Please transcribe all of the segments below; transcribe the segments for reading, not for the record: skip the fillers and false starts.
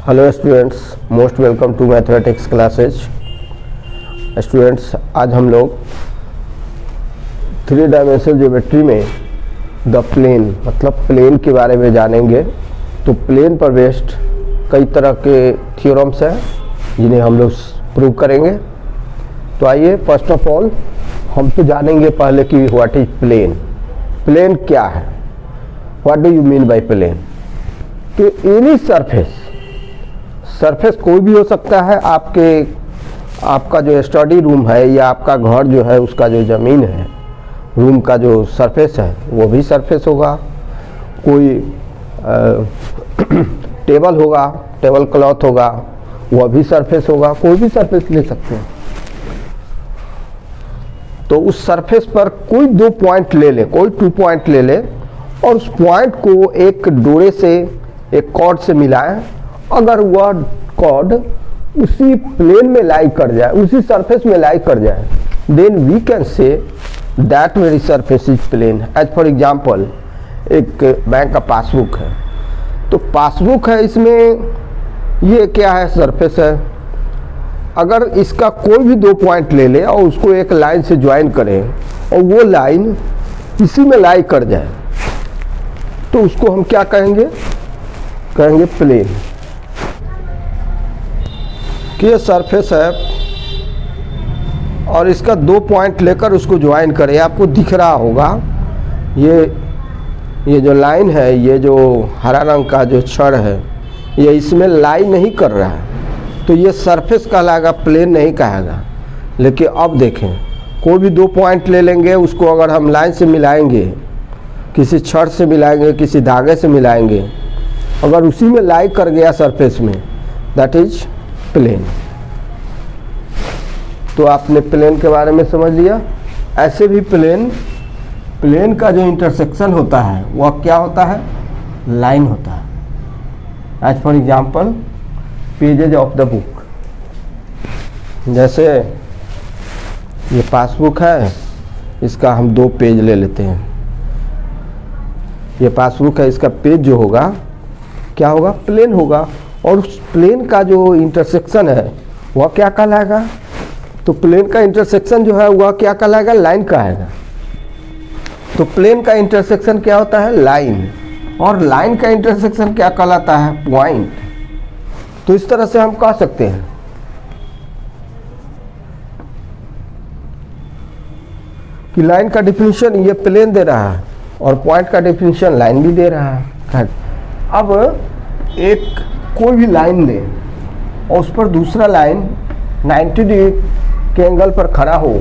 Hello students, most welcome to mathematics classes. Students, आज हम लोग 3 डायमेंशनल ज्योमेट्री में द प्लेन मतलब प्लेन के बारे में जानेंगे। तो प्लेन पर बेस्ड कई तरह के थ्योरम्स हैं जिन्हें हम लोग प्रूव करेंगे। तो आइए, फर्स्ट ऑफ ऑल हम तो जानेंगे पहले कि व्हाट इज प्लेन। प्लेन क्या है, what do you mean by plane. तो एनी सरफेस कोई भी हो सकता है। आपका जो स्टडी रूम है या आपका घर जो है उसका जो ज़मीन है, रूम का जो सरफेस है वो भी सरफेस होगा। कोई टेबल होगा, टेबल क्लॉथ होगा, वह भी सरफेस होगा। कोई भी सरफेस ले सकते हैं। तो उस सरफेस पर कोई 2 पॉइंट ले ले, कोई 2 पॉइंट ले ले और उस पॉइंट को एक डोरे से, एक कॉर्ड से मिलाएं। अगर वह कॉर्ड उसी प्लेन में लाई कर जाए, उसी सरफेस में लाई कर जाए, then we can say that very surface is plane. As for example, एक बैंक का पासबुक है। तो पासबुक है, इसमें ये क्या है, सरफेस है। अगर इसका कोई भी 2 पॉइंट ले ले और उसको एक लाइन से ज्वाइन करें और वो लाइन इसी में लाई कर जाए, तो उसको हम क्या कहेंगे प्लेन। कि ये सरफेस है और इसका 2 पॉइंट लेकर उसको ज्वाइन करें। आपको दिख रहा होगा ये जो लाइन है, ये जो हरा रंग का जो छड़ है, ये इसमें लाई नहीं कर रहा है, तो ये सरफेस कहलाएगा, प्लेन नहीं कहेगा। लेकिन अब देखें, कोई भी 2 पॉइंट ले लेंगे, उसको अगर हम लाइन से मिलाएंगे, किसी छड़ से मिलाएंगे, किसी धागे से मिलाएंगे, अगर उसी में लाई कर गया सरफेस में, दैट इज प्लेन। तो आपने प्लेन के बारे में समझ लिया। ऐसे भी प्लेन का जो इंटरसेक्शन होता है वह क्या होता है, लाइन होता है। As for example, pages of the book. जैसे ये पासबुक है, इसका हम 2 पेज ले लेते हैं। ये पासबुक है, इसका पेज जो होगा क्या होगा, प्लेन होगा। और उस प्लेन का जो इंटरसेक्शन है वह क्या कहलाएगा, तो प्लेन का इंटरसेक्शन जो है वह क्या कहलाएगा, लाइन कहेगा। तो प्लेन का इंटरसेक्शन क्या होता है, लाइन। और लाइन का इंटरसेक्शन क्या कहलाता है, पॉइंट। तो इस तरह से हम कह सकते हैं कि लाइन का डिफिनीशन ये प्लेन दे रहा है और पॉइंट का डिफिनीशन लाइन भी दे रहा है। अब एक कोई भी लाइन ले और उस पर दूसरा लाइन 90 डिग्री के एंगल पर खड़ा हो,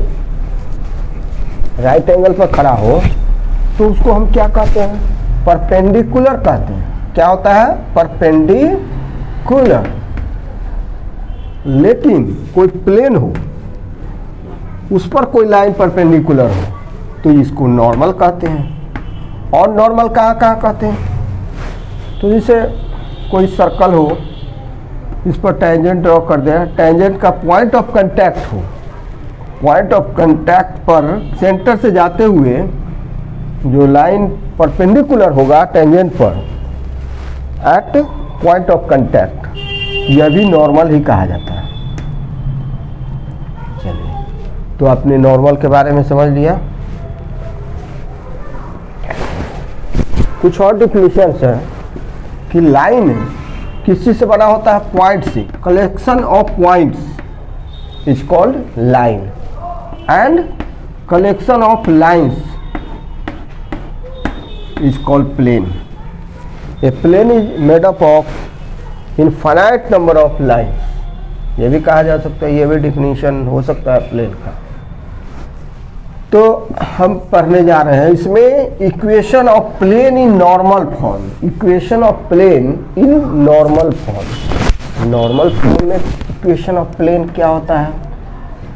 राइट एंगल पर खड़ा हो, तो उसको हम क्या कहते हैं, परपेंडिकुलर कहते हैं। क्या होता है, परपेंडिकुलर। लेकिन कोई प्लेन हो, उस पर कोई लाइन परपेंडिकुलर हो, तो इसको नॉर्मल कहते हैं। और नॉर्मल कहाँ कहते हैं, तो जैसे कोई सर्कल हो, इस पर टेंजेंट ड्रॉ कर दें, टेंजेंट का पॉइंट ऑफ कांटेक्ट हो, पॉइंट ऑफ कांटेक्ट पर सेंटर से जाते हुए जो लाइन परपेंडिकुलर होगा टेंजेंट पर एट पॉइंट ऑफ कांटेक्ट, यह भी नॉर्मल ही कहा जाता है। चलिए, तो आपने नॉर्मल के बारे में समझ लिया। कुछ और डिफिनेशंस हैं कि लाइन किस चीज से बना होता है, पॉइंट से। Collection of points is called line and collection of lines is called plane. A plane is made up of infinite number of lines. ये भी कहा जा सकता है, ये भी डिफिनीशन हो सकता है प्लेन का। तो हम पढ़ने जा रहे हैं इसमें equation of plane in normal form. Equation of plane in normal form. Normal form में इक्वेशन ऑफ प्लेन क्या होता है,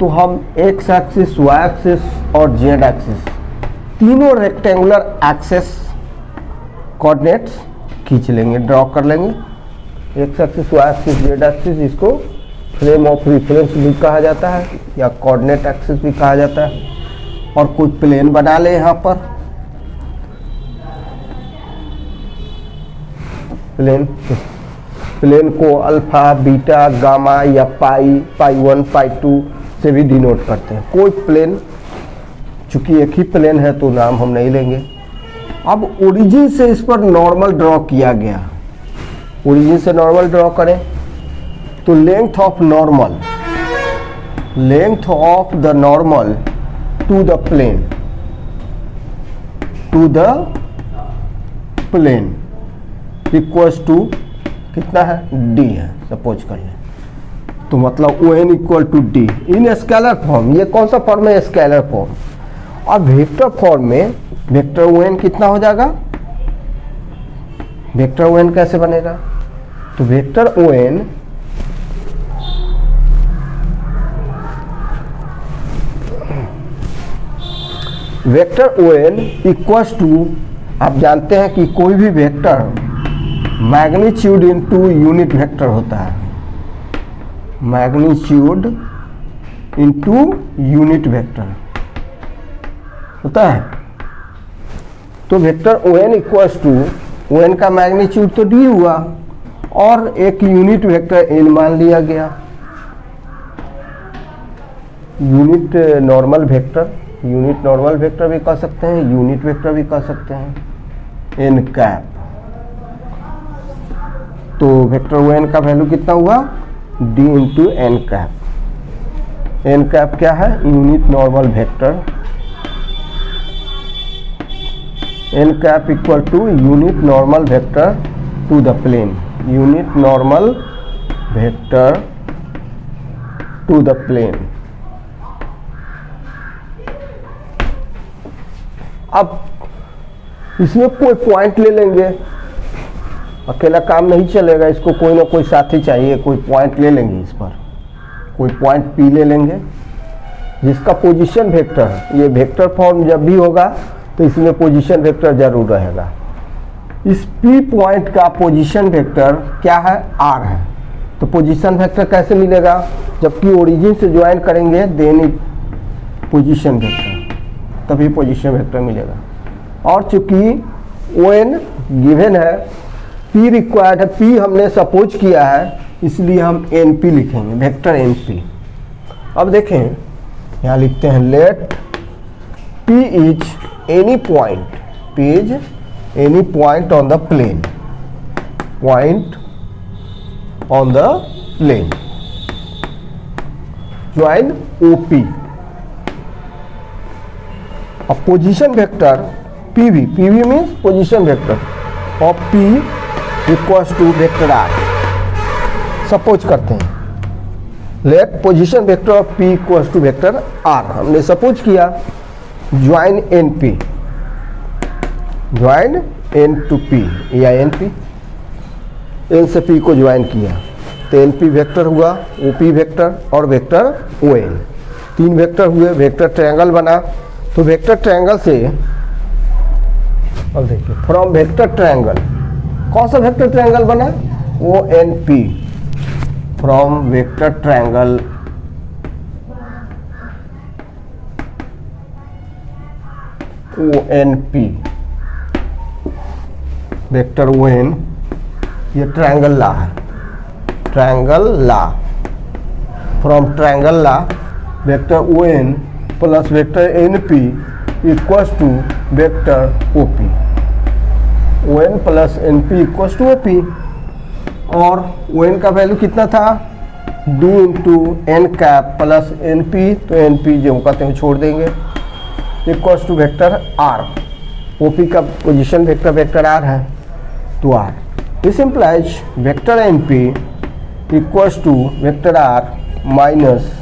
तो हम एक्स एक्सिस, वाई एक्सिस और जेड एक्सिस, तीनों रेक्टेंगुलर एक्सिस कोऑर्डिनेट्स खींच लेंगे, ड्रॉ कर लेंगे। X axis, Y axis, Z axis, इसको फ्रेम ऑफ रेफरेंस भी कहा जाता है या कोऑर्डिनेट एक्सिस भी कहा जाता है। और कुछ प्लेन बना ले यहाँ पर, प्लेन प्लेन को अल्फा, बीटा, गामा या पाई, पाई 1, पाई 2 से भी डिनोट करते हैं। कोई प्लेन, चूंकि एक ही प्लेन है तो नाम हम नहीं लेंगे। अब ओरिजिन से इस पर नॉर्मल ड्रॉ किया गया, ओरिजिन से नॉर्मल ड्रॉ करें तो length of normal, length of the normal to the plane, to the plane equals to कितना है, d है, सपोज कर लें। तो मतलब O N equal to D in scalar form. ये कौन सा फॉर्म है, स्केलर फॉर्म। और वेक्टर फॉर्म में वेक्टर ओ एन कितना हो जाएगा, वेक्टर ओ एन कैसे बनेगा, तो vector O N vector O N equals to, आप जानते हैं कि कोई भी vector magnitude into unit vector होता है, मैग्नीट्यूड इनटू यूनिट वेक्टर होता है। तो vector O N equals to, O N का मैग्नीट्यूड तो डी हुआ और एक यूनिट वेक्टर एन मान लिया गया, unit normal vector, unit normal vector भी कह सकते हैं, यूनिट वेक्टर भी कह सकते हैं, एन कैप। तो वेक्टर ओ एन का वैल्यू कितना हुआ, D into N cap. N cap क्या है, unit normal vector, N cap equal to unit normal vector to the plane, unit normal vector to the plane. अब इसमें कोई point ले लेंगे, अकेला काम नहीं चलेगा, इसको कोई ना कोई साथी चाहिए, कोई पॉइंट ले लेंगे, इस पर कोई पॉइंट पी ले लेंगे जिसका पोजीशन वेक्टर, ये वेक्टर फॉर्म जब भी होगा तो इसमें पोजीशन वेक्टर जरूर रहेगा। इस पी पॉइंट का पोजीशन वेक्टर क्या है, आर है। तो पोजीशन वेक्टर कैसे मिलेगा, जबकि ओरिजिन से ज्वाइन करेंगे देन पोजीशन वेक्टर, तभी पोजीशन वेक्टर मिलेगा। और चूंकि ओ एन गिवन है, पी रिक्वायर्ड है, पी हमने सपोज किया है, इसलिए हम एन पी लिखेंगे, वेक्टर एन पी। अब देखें यहाँ लिखते हैं let P is any point, P is any point on the plane, point on the plane, join O P. अब position vector PV, PV means position vector of P equals to vector are. Suppose करते हैं let position vector of P equals to vector R, हमने suppose किया, join N P, join N to P या N P, N से P को join किया तो N P vector हुआ, ओ पी वेक्टर और वेक्टर ओ एन, तीन वेक्टर हुए, वेक्टर ट्रायंगल बना। तो वेक्टर ट्रायंगल से, अब देखिए फ्रॉम वेक्टर ट्रायंगल, कौन सा वेक्टर ट्रायंगल बना, O N P, from vector triangle O N P, vector O N, ये ट्रायंगल ला है, triangle law, from triangle law vector O N plus vector N P equals to vector O P, O N plus N P equals to O P. और O N का value कितना था, D into N cap plus N P, तो N P जो कहते हैं छोड़ देंगे, equals to vector R, O P का पोजीशन वेक्टर वेक्टर आर है तो R. This implies vector N P equals to vector R minus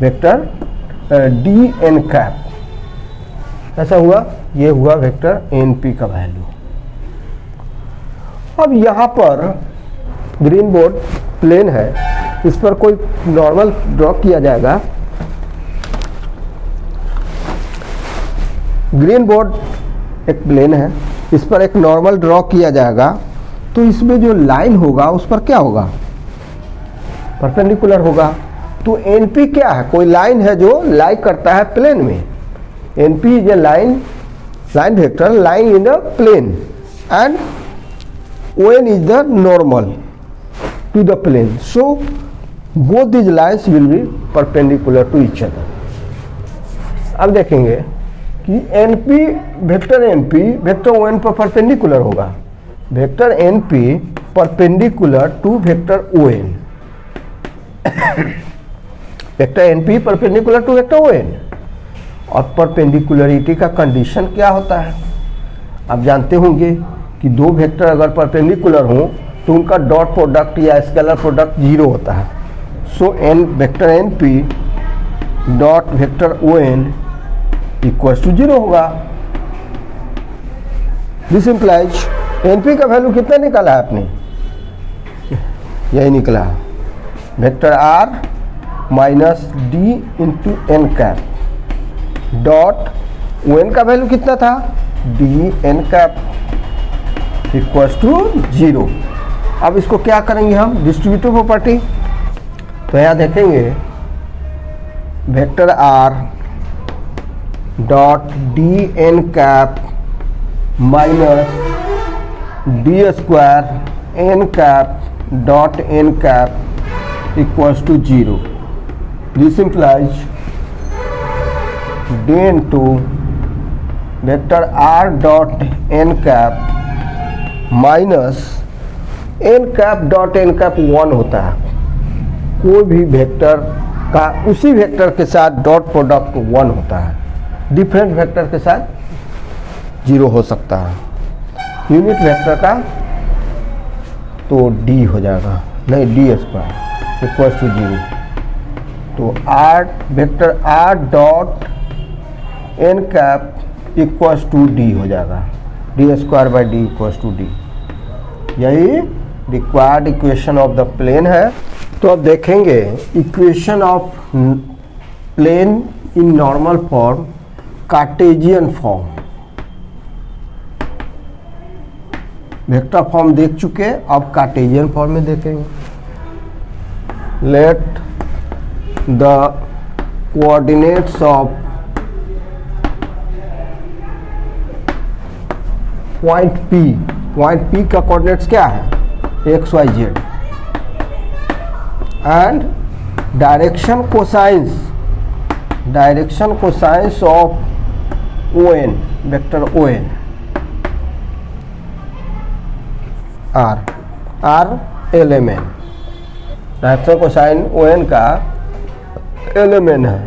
vector D N cap. ऐसा हुआ, ये हुआ वेक्टर एन पी का वैल्यू। अब यहाँ पर ग्रीन बोर्ड प्लेन है, इस पर कोई नॉर्मल ड्रॉ किया जाएगा। ग्रीन बोर्ड एक प्लेन है, इस पर एक नॉर्मल ड्रॉ किया जाएगा, तो इसमें जो लाइन होगा उस पर क्या होगा, परपेंडिकुलर होगा। तो एनपी क्या है, कोई लाइन है जो लाई करता है प्लेन में, N P is a line, line vector line in the plane and O N is the normal, to the plane. So both these lines will be perpendicular to each other. अब देखेंगे कि NP vector NP vector ON पर perpendicular होगा. Vector NP perpendicular to vector ON. Vector NP perpendicular to vector ON. और perpendicularity का condition क्या होता है? आप जानते होंगे कि दो वेक्टर अगर परपेंडिकुलर हों तो उनका डॉट प्रोडक्ट या स्केलर प्रोडक्ट 0 होता है. So vector NP dot vector ON equals to 0 होगा. दिस इम्प्लाइज NP का वैल्यू कितना निकाला है आपने? यही निकला है, vector R minus D into N cap dot ON का वैल्यू कितना था? D N cap equals to 0. अब इसको क्या करेंगे हम? Distributive property. तो यहाँ देखेंगे vector R dot D N cap minus D square N cap dot N cap equals to 0. This implies D into vector R dot N cap minus N cap dot N cap 1 होता है. कोई भी vector का उसी vector के साथ dot product 1 होता है. डिफरेंट वेक्टर के साथ 0 हो सकता है. यूनिट वेक्टर का तो D हो जाएगा, नहीं D स्क्वायर इक्वल्स टू 0. तो vector R dot N cap equals to D हो जाएगा. D square by D equals to D. यही required equation of the plane है. तो अब देखेंगे equation of plane in normal form, Cartesian form. Vector form देख चुके, अब कार्टेजियन फॉर्म में देखेंगे. Let the coordinates of point P का कोऑर्डिनेट्स क्या है? X Y Z. And direction cosines of ON vector ON R LMN. Direction cosine ON का LMN है.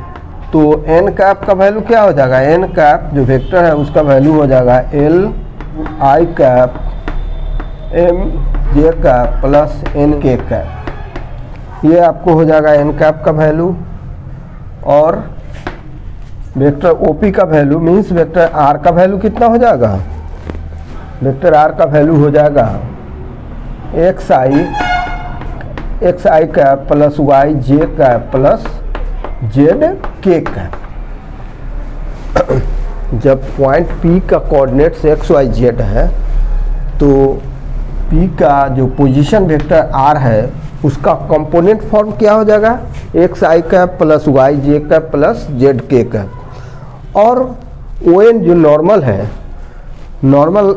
तो n कैप का वैल्यू क्या हो जाएगा? n कैप जो वेक्टर है उसका वैल्यू हो जाएगा L I cap M J cap plus N K cap. ये आपको हो जाएगा n कैप का वैल्यू. और वेक्टर OP का वैल्यू मीन्स वेक्टर R का वैल्यू कितना हो जाएगा? वेक्टर R का वैल्यू हो जाएगा XI cap plus YJ cap plus ZK cap. जब पॉइंट P का कोऑर्डिनेट्स XYZ है तो P का जो पोजीशन वेक्टर R है उसका कंपोनेंट फॉर्म क्या हो जाएगा? XI cap plus YJ cap plus ZK cap. और ON जो नॉर्मल है, नॉर्मल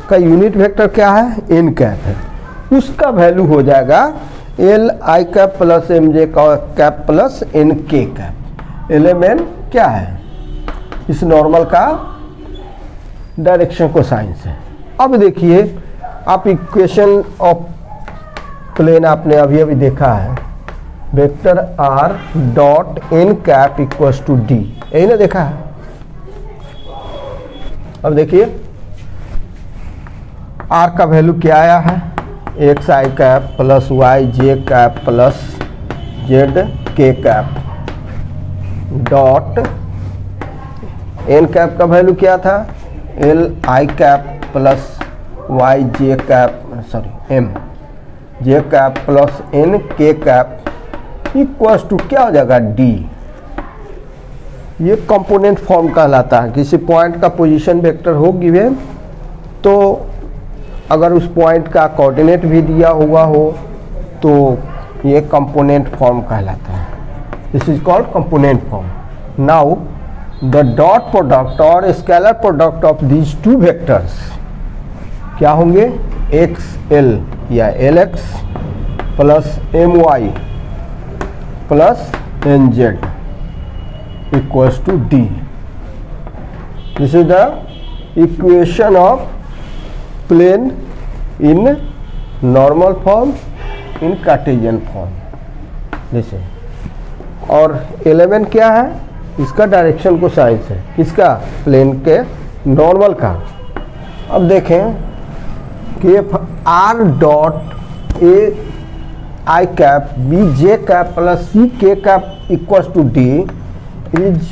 का यूनिट वेक्टर क्या है? n कैप है. उसका वैल्यू हो जाएगा LI cap plus MJ cap plus NK cap. LMN क्या है? इस नॉर्मल का डायरेक्शन कोसाइंस है. अब देखिए, आप इक्वेशन ऑफ प्लेन आपने अभी देखा है, vector R dot N cap equals to D. यही ना देखा है. अब देखिए R का वैल्यू क्या आया है? XI cap plus YJ cap plus ZK cap dot N cap का वैल्यू क्या था? LI cap plus YJ cap M J cap plus NK cap equals to क्या हो जाएगा? D. ये कंपोनेंट फॉर्म कहलाता है. किसी पॉइंट का पोजीशन वेक्टर हो गिवन, तो अगर उस पॉइंट का कोऑर्डिनेट भी दिया हुआ हो तो ये कंपोनेंट फॉर्म कहलाता है. This is called component form. Now the dot product और scalar product of these two vectors क्या होंगे? XL या LX plus my plus nz equals to d. This is the equation of plane in normal form, in Cartesian form. जैसे और 11 क्या है, इसका direction को साइंस है, किसका, प्लेन के नॉर्मल का. अब देखें कि r dot a i cap b j cap plus c k cap equals to d is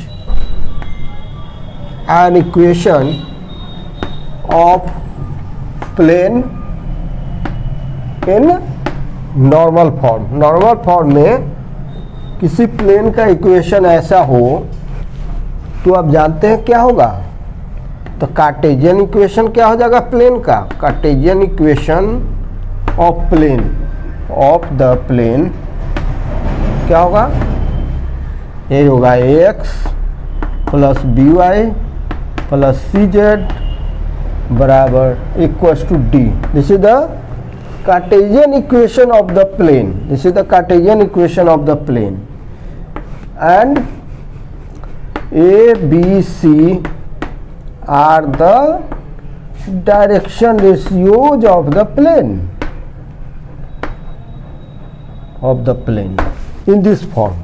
an equation of plane in normal form. Normal form में किसी प्लेन का इक्वेशन ऐसा हो तो आप जानते हैं क्या होगा, तो कार्टेशियन इक्वेशन क्या हो जाएगा प्लेन का, Cartesian equation of plane of the plane क्या होगा, ये होगा ax plus by plus c z बराबर equals to d. This is the Cartesian equation of the plane. This is the Cartesian equation of the plane and A, B, C are the direction ratios of the plane in this form.